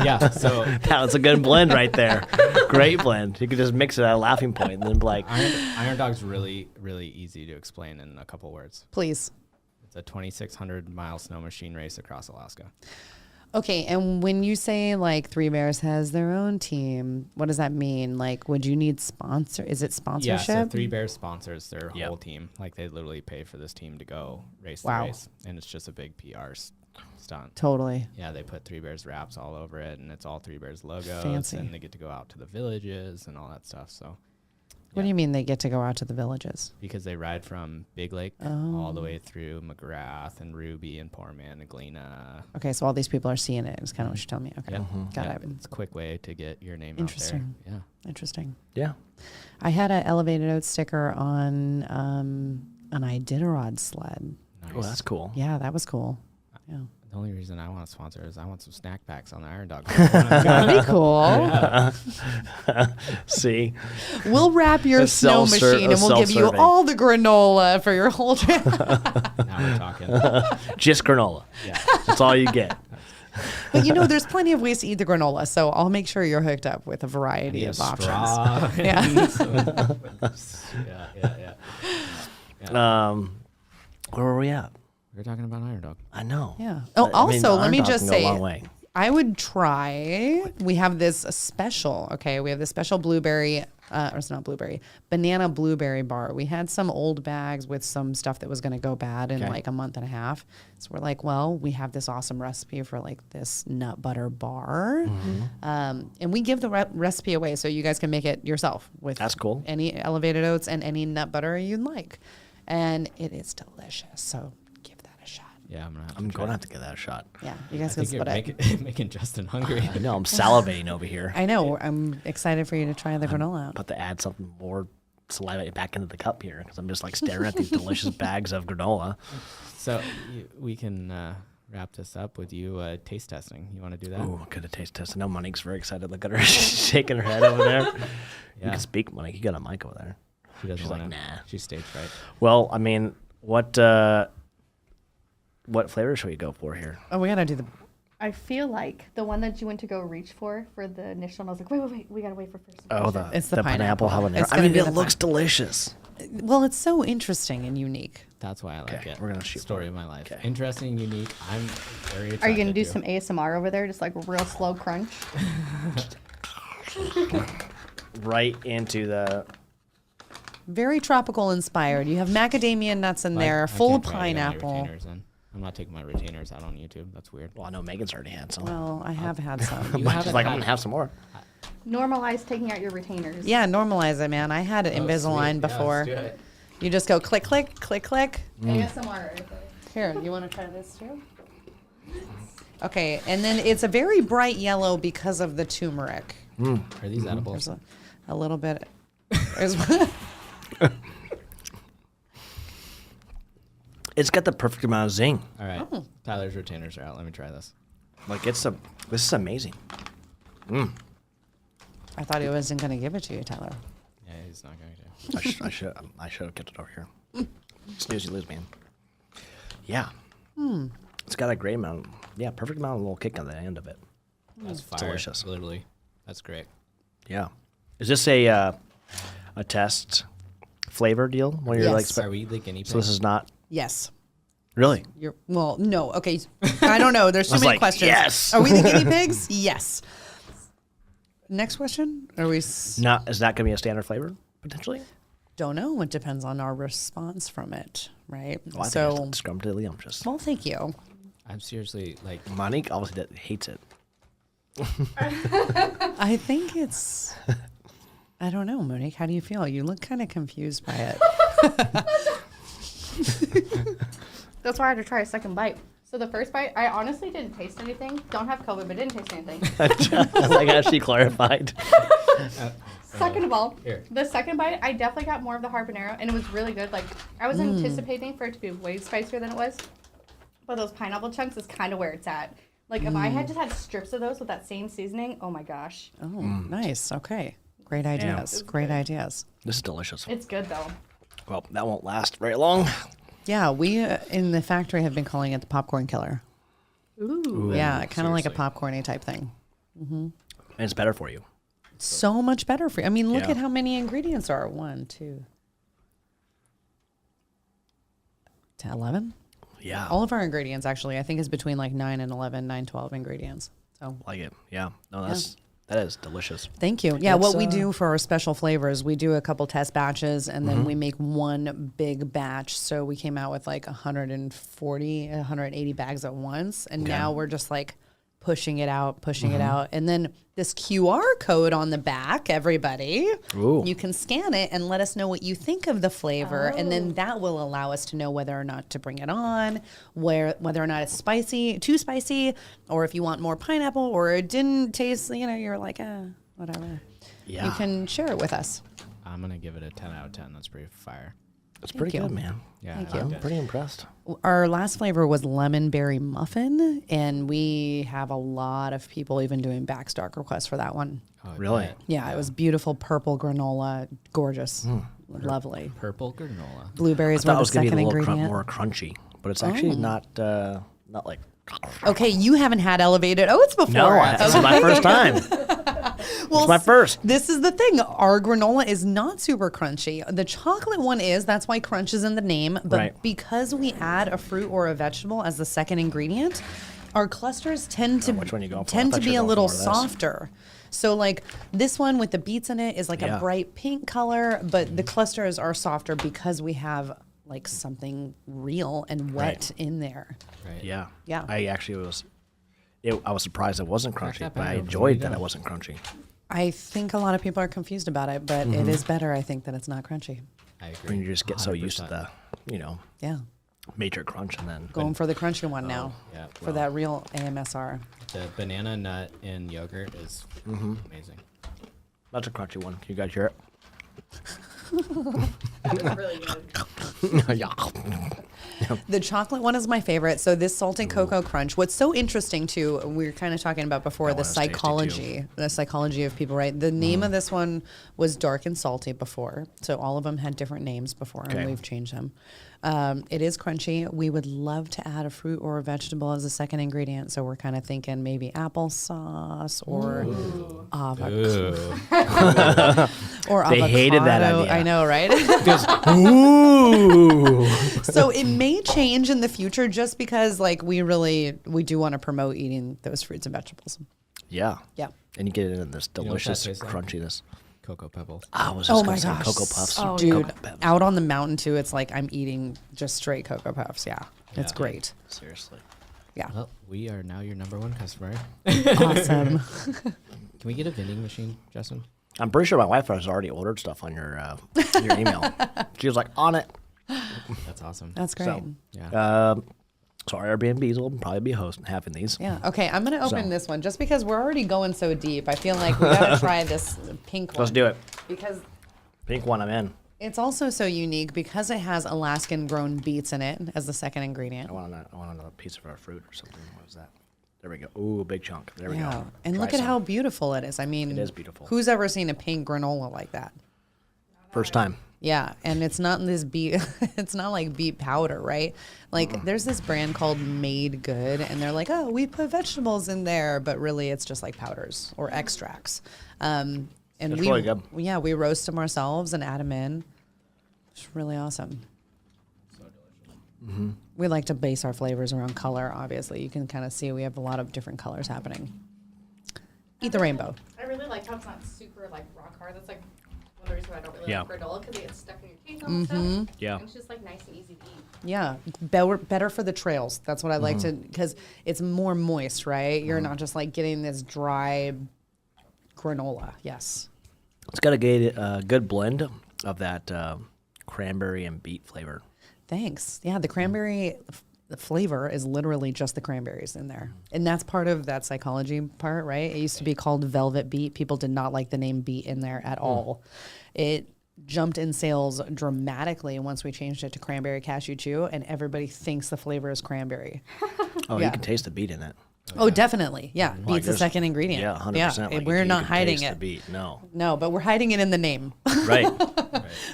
Yeah. So That was a good blend right there. Great blend. You could just mix it at a laughing point and then be like, Iron Dog's really, really easy to explain in a couple words. Please. It's a 2,600-mile snow machine race across Alaska. Okay, and when you say like Three Bears has their own team, what does that mean? Like, would you need sponsor? Is it sponsorship? Yeah, so Three Bears sponsors their Yep. whole team. Like they literally pay for this team to go race Wow. the race, and it's just a big PR stunt. Totally. Yeah, they put Three Bears wraps all over it, and it's all Three Bears logos, Fancy. and they get to go out to the villages and all that stuff. So What do you mean they get to go out to the villages? because they ride from Big Lake all the way through McGrath and Ruby and Poorman and Galena. Okay, so all these people are seeing it. Is kind of what you're telling me. Okay, Yeah, got yeah, it. it's a quick way to get your name Interesting. out there. Yeah. Interesting. yeah. I had an Elevated Oats sticker on an Iditarod sled. Nice. Oh, that's cool. Yeah, that was cool. Yeah. The only reason I want to sponsor is I want some snack packs on the Iron Dog. That'd be cool. See, We'll wrap your A snow machine and we'll give you self-serving. all the granola for your whole trip. Now we're talking. just granola. Yeah. That's all you get. But there's plenty of ways to eat the granola, so I'll make sure you're hooked up with a variety of options. Yeah. Yeah. Where were we at? We're talking about Iron Dog. I know. Yeah. Oh, I mean, also, let Iron me Dog just can go a say, long way. I would try. We have this special. Okay, we have this special blueberry, or it's not blueberry, banana blueberry bar. We had some old bags with some stuff that was going to go bad in Okay. like a month and a half. So we're like, well, we have this awesome recipe for like this nut butter bar, and we give the recipe away so you guys can make it yourself with That's cool. any elevated oats and any nut butter you'd like, and it is delicious. So give that a shot. Yeah, I'm going to have to give that a shot. Yeah, you guys I can think you're split it. making Justin hungry. I know. I'm salivating over here. I know. I'm excited for you to try the granola out. About to add something more saliva back into the cup here because I'm just like staring at these delicious bags of granola. So we can wrap this up with you taste testing. You want to do that? Ooh, could have taste test. I know Monique's very excited. Look at her shaking her head over there. You Yeah. can speak, Monique. You got a mic over there. She doesn't She's like, want to. nah. She's stage fright. Well, I mean, what flavor should we go for here? Oh, we gotta do the. I feel like the one that you went to go reach for the initial, and I was like, wait, we gotta wait for first. Oh, It's the pineapple pineapple. habanero. It's I gonna mean, be it the looks delicious. Well, it's so interesting and unique. That's why I like Okay, it. we're gonna shoot Story for of my life. Okay. Interesting, unique. I'm very. Are you gonna attracted do to. some ASMR over there, just like real slow crunch? Right into the. Very tropical inspired. You have macadamia nuts in Like, there, I full can't try to get any pineapple. retainers in. I'm not taking my retainers out on YouTube. That's weird. Well, I know Megan's already had some. Well, I have had some. You She's haven't like, I'm had- gonna have some more. Normalize taking out your retainers. Yeah, normalize it, man. I had Oh, Invisalign sweet. before. Yeah, let's do it. You just go click, click, click, click. ASMR right there. Here, you want to try this too? Okay, and then it's a very bright yellow because of the turmeric. Are these edible? There's a little bit. There's It's got the perfect amount of zing. All right. Oh. Tyler's retainers are out. Let me try this. Like this is amazing. I thought he wasn't going to give it to you, Tyler. Yeah, he's not going to. I should have kept it over here. Snooze, you lose, man. Yeah. It's got a great amount. Yeah, perfect amount of little kick on the end of it. That's fire. delicious. Literally. That's great. Yeah. Is this a test flavor deal? Where you're Yes. Are we the guinea pigs? so this is not Yes. really. Well, no. Okay. I don't know. There's too was many like, questions. yes. Are we the guinea pigs? Yes. Next question. Are we? Not is that going to be a standard flavor potentially? Don't know. It depends on our response from it, right? Oh, I think so, it's scrumptious. well, thank you. I'm seriously like. Monique obviously hates it. I think it's. I don't know, Monique. How do you feel? You look kind of confused by it. That's why I had to try a second bite. So the first bite, I honestly didn't taste anything. Don't have COVID, but didn't taste anything. Like how she clarified. Second of all, Here. the second bite, I definitely got more of the habanero, and it was really good. Like, I was anticipating for it to be way spicier than it was. But those pineapple chunks is kind of where it's at. Like, if I had just had strips of those with that same seasoning, oh my gosh. Oh, nice. Okay. Great ideas. Great ideas. This is delicious. It's good, though. Well, that won't last very long. Yeah, we in the factory have been calling it the popcorn killer. Ooh. Yeah, kind of like a seriously. popcorny type thing. And it's better for you. So much better for you. I mean, look Yeah. at how many ingredients are. 1, 2, 10, 11. Yeah. All of our ingredients actually, I think, is between like 9 and 11, 9, 12 ingredients. So Like it. Yeah. No, that is delicious. thank you. Yeah, what we It's, do for our special flavors, we do a couple test batches and then we make one big batch. So we came out with like 140, 180 bags at once. And now we're just like pushing it out. And then this QR code on the back, everybody, Ooh. you can scan it and let us know what you think of the flavor. And then that will allow us to know whether or not to bring it on, whether or not it's spicy, too spicy, or if you want more pineapple or it didn't taste, you're like, whatever. Yeah. You can share it with us. I'm gonna give it a 10 out of 10. That's pretty fire. It's pretty you. good, man. Yeah, Thank I you. liked I'm it. pretty impressed. Our last flavor was lemon berry muffin, and we have a lot of people even doing backstock requests for that one. Oh, I Really? bet. Yeah, it was beautiful purple granola, gorgeous, lovely. Purple granola. Blueberries I thought were it the was gonna be a second little ingredient. more crunchy, but it's actually not like. Okay, you haven't had elevated oats before. No, this is my first time. Well, It's my first. This is the thing. Our granola is not super crunchy. The chocolate one is. That's why crunch is in the name. But Right. because we add a fruit or a vegetable as the second ingredient, our clusters tend to which one you going for? I tend to thought you be were a going for little more of this. softer. So like this one with the beets in it is like Yeah. a bright pink color, but the clusters are softer because we have like something real and wet in there. Right. Yeah. Yeah. I actually was. I was surprised it wasn't Crack crunchy, that but I bag open. enjoyed There that you it go. wasn't crunchy. I think a lot of people are confused about it, but it is better, I think, that it's not crunchy. I agree. When you just get so used to 100%. the, Yeah. major crunch, and then Going for the crunchy one now. yeah, For well. that real AMSR. The banana nut in yogurt is amazing. that's a crunchy one. Can you guys hear really good. it? yeah. The chocolate one is my favorite. So this salted cocoa crunch. What's so interesting too, we were kind of talking about before That the one is tasty, too. psychology of people, right? The name of this one was dark and salty before. So all of them had different names before Okay. and we've changed them. It is crunchy. We would love to add a fruit or a vegetable as a second ingredient. So we're kind of thinking maybe applesauce or avocado. Or They hated that avocado. idea. I know, right? Ooh. So it may change in the future just because like we do want to promote eating those fruits and vegetables. Yeah. Yeah. And you get it in this know what that delicious tastes like? crunchiness. Cocoa pebbles. I was Oh just my gonna say gosh. Cocoa Puffs. Oh, Dude, Cocoa Puffs. out on the mountain too, it's like I'm eating just straight Cocoa Puffs. Yeah. It's Yeah. great. Seriously. Yeah. Well, we are now your number one customer. Awesome. Can we get a vending machine, Justin? I'm pretty sure my wife has already ordered stuff on your email. She was like, on it. That's awesome. That's great. So, yeah. So our Airbnbs will probably be having these. Yeah. Okay. I'm going to open So. this one just because we're already going so deep. I feel like we got to try this pink one. Let's do it. Because Pink one, I'm in. it's also so unique because it has Alaskan grown beets in it as the second ingredient. I want another piece of our fruit or something. What was that? There we go. Ooh, big chunk. There we Yeah. go. And Try look at some. how beautiful it is. I mean, It is beautiful. Who's ever seen a pink granola like that? First time. Yeah, and it's not in this beet. It's not like beet powder, right? Like there's this brand called Made Good, and they're like, oh, we put vegetables in there, but really it's just like powders or extracts. And It's we, really good. yeah, we roast them ourselves and add them in. It's really awesome. We like to base our flavors around color. Obviously, you can kind of see we have a lot of different colors happening. Eat the rainbow. I really like how it's not super like rock hard. That's like one of the reasons why I don't really Yeah. like granola because it gets stuck in your teeth and stuff. Yeah. And it's just like nice and easy to eat. Yeah, better for the trails. That's what I like to, because it's more moist, right? You're not just like getting this dry granola. Yes. It's got a good blend of that cranberry and beet flavor. Thanks. Yeah, the cranberry the flavor is literally just the cranberries in there. And that's part of that psychology part, right? It used to be called velvet beet. People did not like the name beet in there at all. It jumped in sales dramatically once we changed it to cranberry cashew chew, and everybody thinks the flavor is cranberry. Oh, Yeah. you can taste the beet in it. Oh, definitely. Yeah. Like Beet's the there's- second ingredient. Yeah, 100%. Like We're you not can hiding taste it. The beet. No. No, but we're hiding it in the name. Right.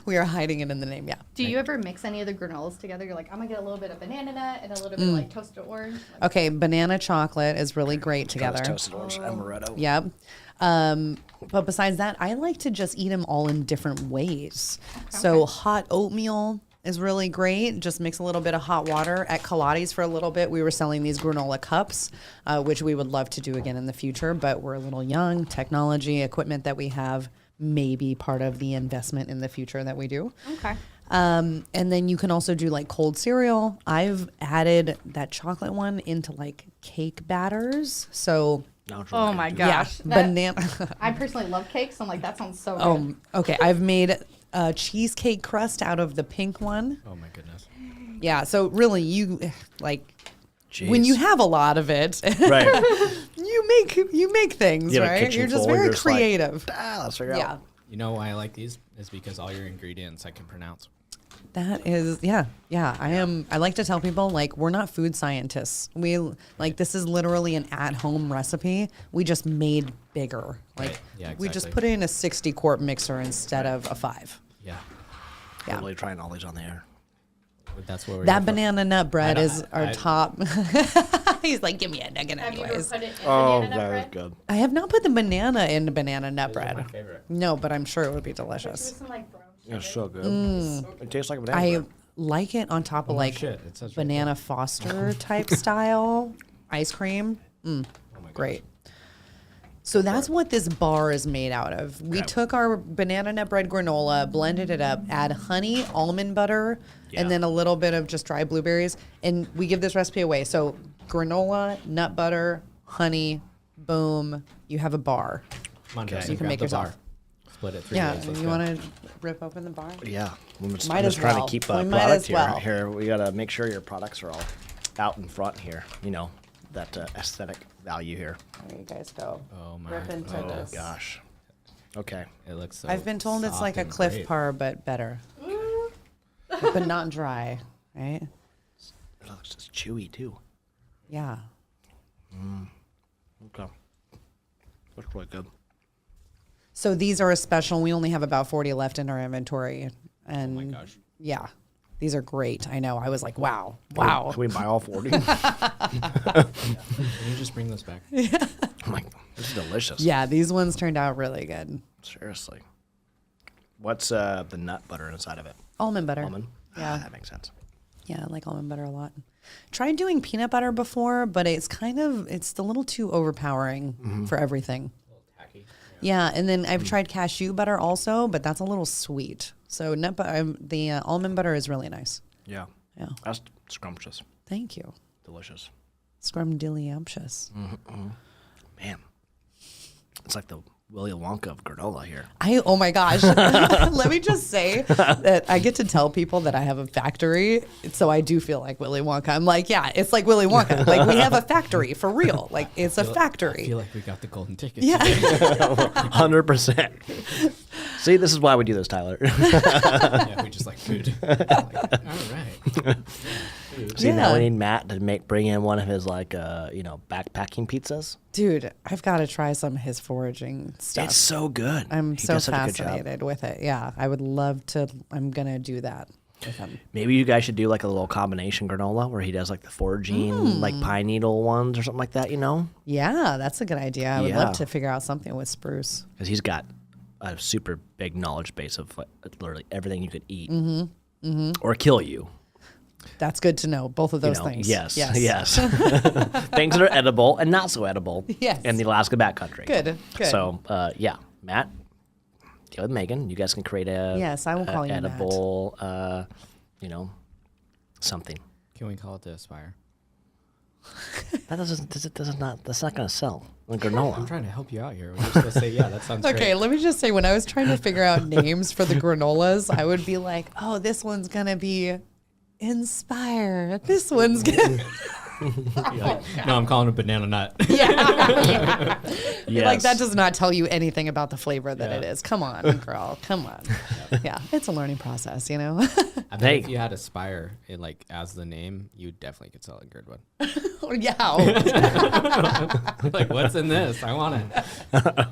We are hiding it in the name. Yeah. Do you ever mix any of the granolas together? You're like, I'm gonna get a little bit of banana nut and a little bit of like toasted orange. Like, Okay. Banana chocolate is really great together. Toasted orange amaretto. Yep. But besides that, I like to just eat them all in different ways. So hot oatmeal is really great. Just mix a little bit of hot water. At Kaladi's for a little bit, we were selling these granola cups, which we would love to do again in the future, but we're a little young. Technology, equipment that we have may be part of the investment in the future that we do. okay. And then you can also do like cold cereal. I've added that chocolate one into like cake batters. So Now it's Oh really my good. gosh. yeah, that- banana. I personally love cakes. So I'm like, that sounds so good. Okay, I've made a cheesecake crust out of the pink one. Oh my goodness. Yeah, so really you like Jeez. when you have a lot of it, Right. you make things, You have a right? kitchen You're just full, very you're just like, creative. Let's figure Yeah. out. You know why I like these? Is because all your ingredients I can pronounce. That is, yeah. I like to tell people, like, we're not food scientists. This is literally an at-home recipe. We just made bigger. Like, Yeah, we just exactly. put it in a 60-quart mixer instead of a 5. Yeah. Yeah. Totally trying all these on the air. That's what we're That here for. banana nut bread I- is our I- top. He's like, give me a nugget Have you ever anyways. put it in Oh, banana nut that is bread? good. I have not put the banana in banana nut Those are my bread. favorite. No, but I'm sure it would be With delicious. some like brown sugar. It's so good. It tastes like a banana I bread. like it on top of Oh, like shit. It says right banana Foster type style ice cream. Oh my gosh. Great. So that's what this bar is made out of. We Okay. took our banana nut bread granola, blended it up, add honey, almond butter, Yeah. and then a little bit of just dry blueberries. And we give this recipe away. So granola, nut butter, honey, boom, you have a bar. Come on, Okay. Justin, You can grab make the yourself. bar. Split it 3 Yeah, ways. Let's you go. want to rip open the bar? Yeah, I'm just, Might I'm just as trying well. to keep We a might product as here. well. Here, we gotta make sure your products are all out in front here. You know, that aesthetic value here. There you guys go. Oh my. Rip into Oh this. gosh. Okay. It looks so I've been told it's soft like a and Cliff great. Bar, but better. But not dry, right? It looks just chewy too. Yeah. Okay. Looks really good. So these are a special. We only have about 40 left in our inventory. And Oh my gosh. yeah, these are great. I know. I was like, wow. Wow. Can we buy all 40? Can you just bring this back? I'm like, this is delicious. Yeah, these ones turned out really good. Seriously. What's the nut butter inside of it? Almond butter. Almond? Yeah. That makes sense. Yeah, I like almond butter a lot. Tried doing peanut butter before, but it's a little too overpowering for everything. A little tacky. Yeah, and then I've tried cashew butter also, but that's a little sweet. So the almond butter is really nice. Yeah. Yeah. That's scrumptious. Thank you. Delicious. Scrumdiddlyumptious. Man. It's like the Willy Wonka of granola here. Oh my gosh. Let me just say that I get to tell people that I have a factory. So I do feel like Willy Wonka. I'm like, yeah, it's like Willy Wonka. Like we have a factory for real. Like it's a I factory. feel like we got the golden ticket. Yeah. 100%. See, this is why we do this, Tyler. Yeah, we just like food. Like, all right. See, now Yeah. we need Matt to bring in one of his backpacking pizzas. Dude, I've got to try some of his foraging stuff. It's so good. I'm He so does such a good job. fascinated with it. Yeah, I would love to. I'm going to do that with him. Maybe you guys should do like a little combination granola where he does like the foraging, like pine needle ones or something like that, Yeah, that's a good idea. I would Yeah. love to figure out something with spruce. Because he's got a super big knowledge base of like, literally everything you could eat or kill you. That's good to know. Both of those things. Yes. Things that are edible and not so edible Yes. in the Alaska backcountry. Good. So, yeah, Matt, deal with Megan. You guys can create a Yes, I will call you Matt. edible, something. Can we call it the Aspire? That's not going to sell like I'm granola. trying to help you out here. We're just gonna say, yeah, that sounds Okay, great. let me just say, when I was trying to figure out names for the granolas, I would be like, oh, this one's going to be Inspire. This one's going to... You're like, no, I'm calling it banana nut. Yeah. Yes. Like, that does not tell you anything about the flavor that it Yeah. is. Come on, girl. Come on. Yeah, it's a learning process, I Hey. think if you had Aspire as the name, you definitely could sell it in Girdwood. Oh, yeah. Like, what's in this? I want it.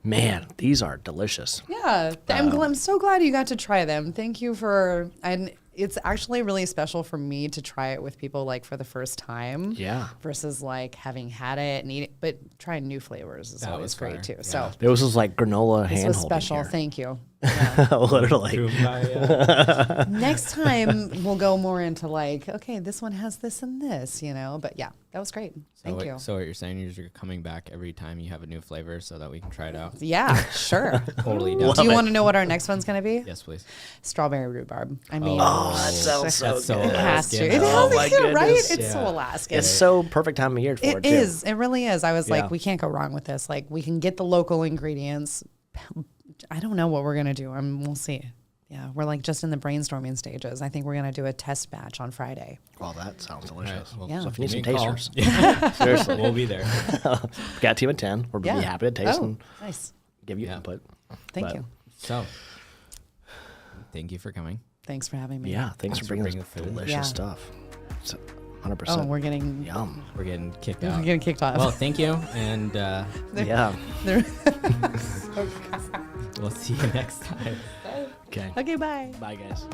Man, these are delicious. Yeah, I'm so glad you got to try them. Thank you for, and it's actually really special for me to try it with people like for the first time. Yeah. Versus like having had it and eat it, but trying new flavors is That always was great fire. too. Yeah. So There was this like granola this hand was holding special. here. Thank you. Literally. Kumbaya. Next time we'll go more into like, okay, this one has this and this, But yeah, that was great. Thank you. So what you're saying is you're coming back every time you have a new flavor so that we can try it out. Yeah, sure. Totally Love down. Do you it. want to know what our next one's going to be? Yes, please. Strawberry rhubarb. I mean, Oh, that sounds so That's so good. it has to. Alaskan. It Oh has, my right? goodness. It's so Yeah. Alaskan. It's so perfect time of year for it, It too. is. It really is. I was Yeah. like, we can't go wrong with this. Like, we can get the local ingredients. I don't know what we're gonna do. We'll see. Yeah, we're like just in the brainstorming stages. I think we're gonna do a test batch on Friday. Well, that sounds All right, delicious. well, Yeah. So if you need some give me a call. tasters, Yeah. seriously, We'll be there. we got a team of 10. We'll Yeah. be happy to taste Oh, and nice. give you Yeah. input. Thank But- you. So, thank you for coming. Thanks for having me. Yeah, thanks for bringing bringing this the food. delicious Yeah. stuff. It's 100%. Oh, we're getting Yum. We're getting kicked we're out. getting kicked off. Well, thank you, and Yeah. There- we'll see you next time. Okay. okay, bye. Bye, guys.